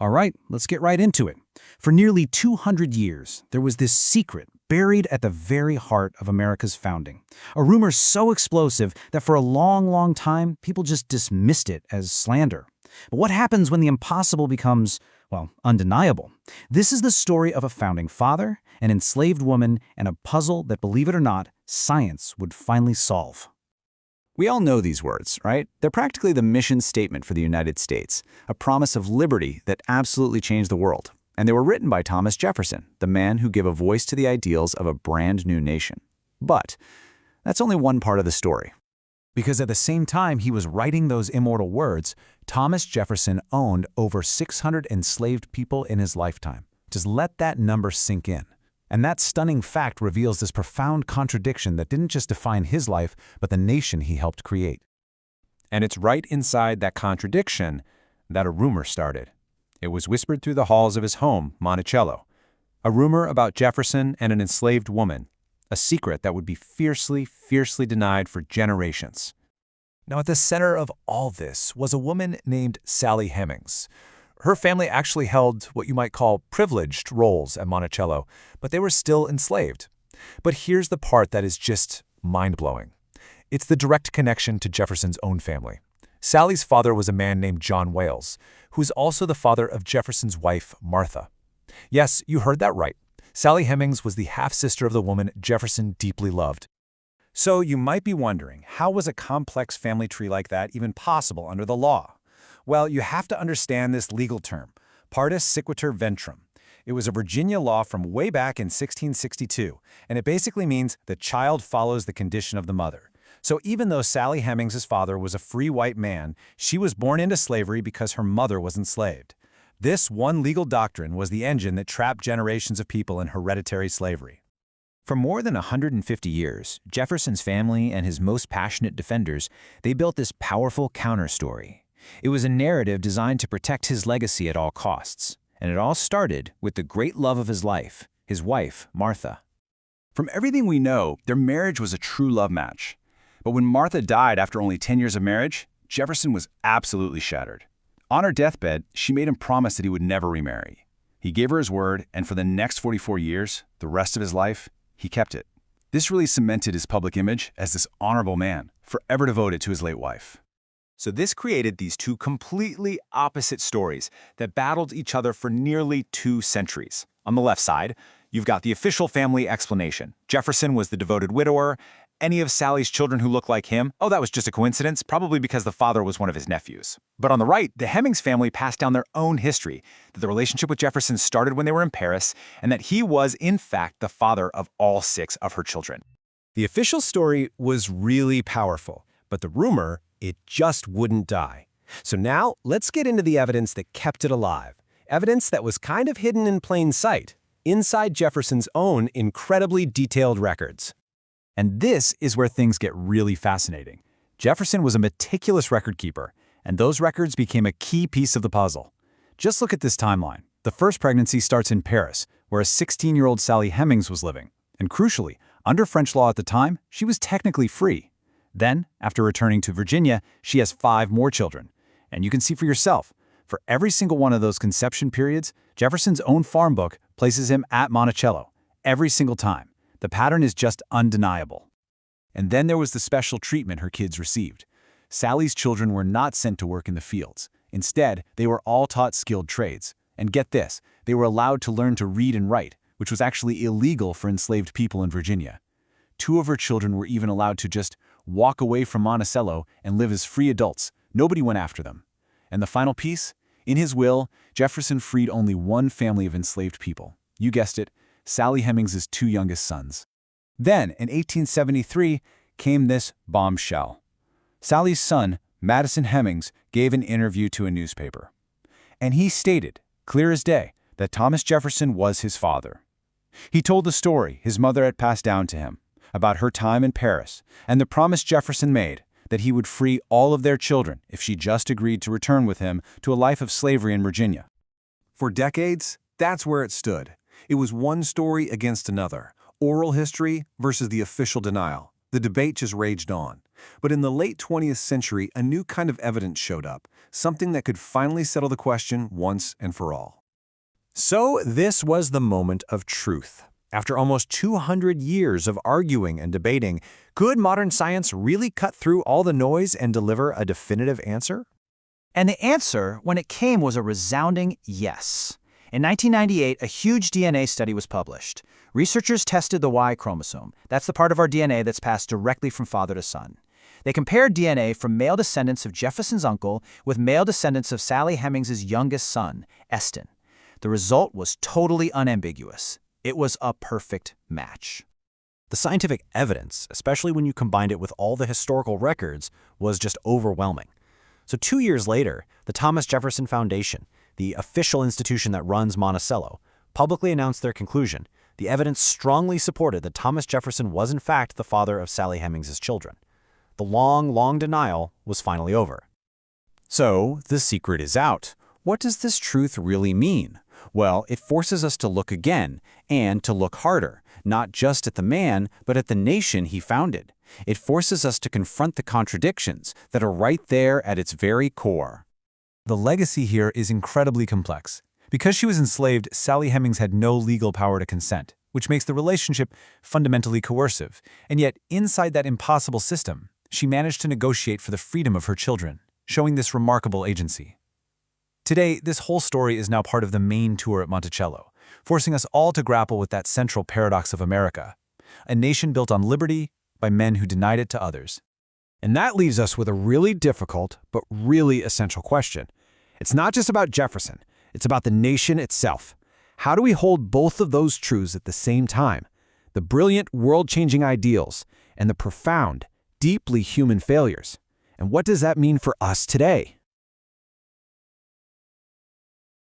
All right, let's get right into it. For nearly 200 years, there was this secret buried at the very heart of America's founding. A rumor so explosive that for a long time, people just dismissed it as slander. But what happens when the impossible becomes, well, undeniable? This is the story of a founding father, an enslaved woman, and a puzzle that, believe it or not, science would finally solve. We all know these words, right? They're practically the mission statement for the United States, a promise of liberty that absolutely changed the world. And they were written by Thomas Jefferson, the man who gave a voice to the ideals of a brand new nation. But that's only one part of the story. Because at the same time he was writing those immortal words, Thomas Jefferson owned over 600 enslaved people in his lifetime. Just let that number sink in. And that stunning fact reveals this profound contradiction that didn't just define his life, but the nation he helped create. And it's right inside that contradiction that a rumor started. It was whispered through the halls of his home, Monticello. A rumor about Jefferson and an enslaved woman. A secret that would be fiercely denied for generations. Now, at the center of all this was a woman named Sally Hemings. Her family actually held what you might call privileged roles at Monticello, but they were still enslaved. But here's the part that is just mind-blowing. It's the direct connection to Jefferson's own family. Sally's father was a man named John Wales, who is also the father of Jefferson's wife, Martha. Yes, you heard that right. Sally Hemings was the half-sister of the woman Jefferson deeply loved. So you might be wondering, how was a complex family tree like that even possible under the law? Well, you have to understand this legal term, partus sequitur ventrum. It was a Virginia law from way back in 1662, and it basically means the child follows the condition of the mother. So even though Sally Hemings' father was a free white man, she was born into slavery because her mother was enslaved. This one legal doctrine was the engine that trapped generations of people in hereditary slavery. For more than 150 years, Jefferson's family and his most passionate defenders, they built this powerful counter-story. It was a narrative designed to protect his legacy at all costs. And it all started with the great love of his life, his wife, Martha. From everything we know, their marriage was a true love match. But when Martha died after only 10 years of marriage, Jefferson was absolutely shattered. On her deathbed, she made him promise that he would never remarry. He gave her his word, and for the next 44 years, the rest of his life, he kept it. This really cemented his public image as this honorable man, forever devoted to his late wife. So this created these two completely opposite stories that battled each other for nearly 2 centuries. On the left side, you've got the official family explanation. Jefferson was the devoted widower. Any of Sally's children who look like him, oh, that was just a coincidence, probably because the father was one of his nephews. But on the right, the Hemings family passed down their own history, that the relationship with Jefferson started when they were in Paris, and that he was, in fact, the father of all 6 of her children. The official story was really powerful, but the rumor, it just wouldn't die. So now, let's get into the evidence that kept it alive. Evidence that was kind of hidden in plain sight, inside Jefferson's own incredibly detailed records. And this is where things get really fascinating. Jefferson was a meticulous record keeper, and those records became a key piece of the puzzle. Just look at this timeline. The first pregnancy starts in Paris, where a 16-year-old Sally Hemings was living. And crucially, under French law at the time, she was technically free. Then, after returning to Virginia, she has 5 more children. And you can see for yourself, for every single one of those conception periods, Jefferson's own farm book places him at Monticello, every single time. The pattern is just undeniable. And then there was the special treatment her kids received. Sally's children were not sent to work in the fields. Instead, they were all taught skilled trades. And get this, they were allowed to learn to read and write, which was actually illegal for enslaved people in Virginia. 2 of her children were even allowed to just walk away from Monticello and live as free adults. Nobody went after them. And the final piece? In his will, Jefferson freed only one family of enslaved people. You guessed it, Sally Hemings' 2 youngest sons. Then, in 1873, came this bombshell. Sally's son, Madison Hemings, gave an interview to a newspaper. And he stated, clear as day, that Thomas Jefferson was his father. He told the story his mother had passed down to him, about her time in Paris, and the promise Jefferson made that he would free all of their children if she just agreed to return with him to a life of slavery in Virginia. For decades, that's where it stood. It was one story against another, oral history versus the official denial. The debate just raged on. But in the late 20th century, a new kind of evidence showed up, something that could finally settle the question once and for all. So this was the moment of truth. After almost 200 years of arguing and debating, could modern science really cut through all the noise and deliver a definitive answer? And the answer, when it came, was a resounding yes. In 1998, a huge DNA study was published. Researchers tested the Y chromosome. That's the part of our DNA that's passed directly from father to son. They compared DNA from male descendants of Jefferson's uncle with male descendants of Sally Hemings' youngest son, Eston. The result was totally unambiguous. It was a perfect match. The scientific evidence, especially when you combined it with all the historical records, was just overwhelming. So 2 years later, the Thomas Jefferson Foundation, the official institution that runs Monticello, publicly announced their conclusion. The evidence strongly supported that Thomas Jefferson was in fact the father of Sally Hemings' children. The long denial was finally over. So, the secret is out. What does this truth really mean? Well, it forces us to look again, and to look harder, not just at the man, but at the nation he founded. It forces us to confront the contradictions that are right there at its very core. The legacy here is incredibly complex. Because she was enslaved, Sally Hemings had no legal power to consent, which makes the relationship fundamentally coercive. And yet, inside that impossible system, she managed to negotiate for the freedom of her children, showing this remarkable agency. Today, this whole story is now part of the main tour at Monticello, forcing us all to grapple with that central paradox of America, a nation built on liberty by men who denied it to others. And that leaves us with a really difficult but really essential question. It's not just about Jefferson, it's about the nation itself. How do we hold both of those truths at the same time? The brilliant, world-changing ideals and the profound, deeply human failures. And what does that mean for us today?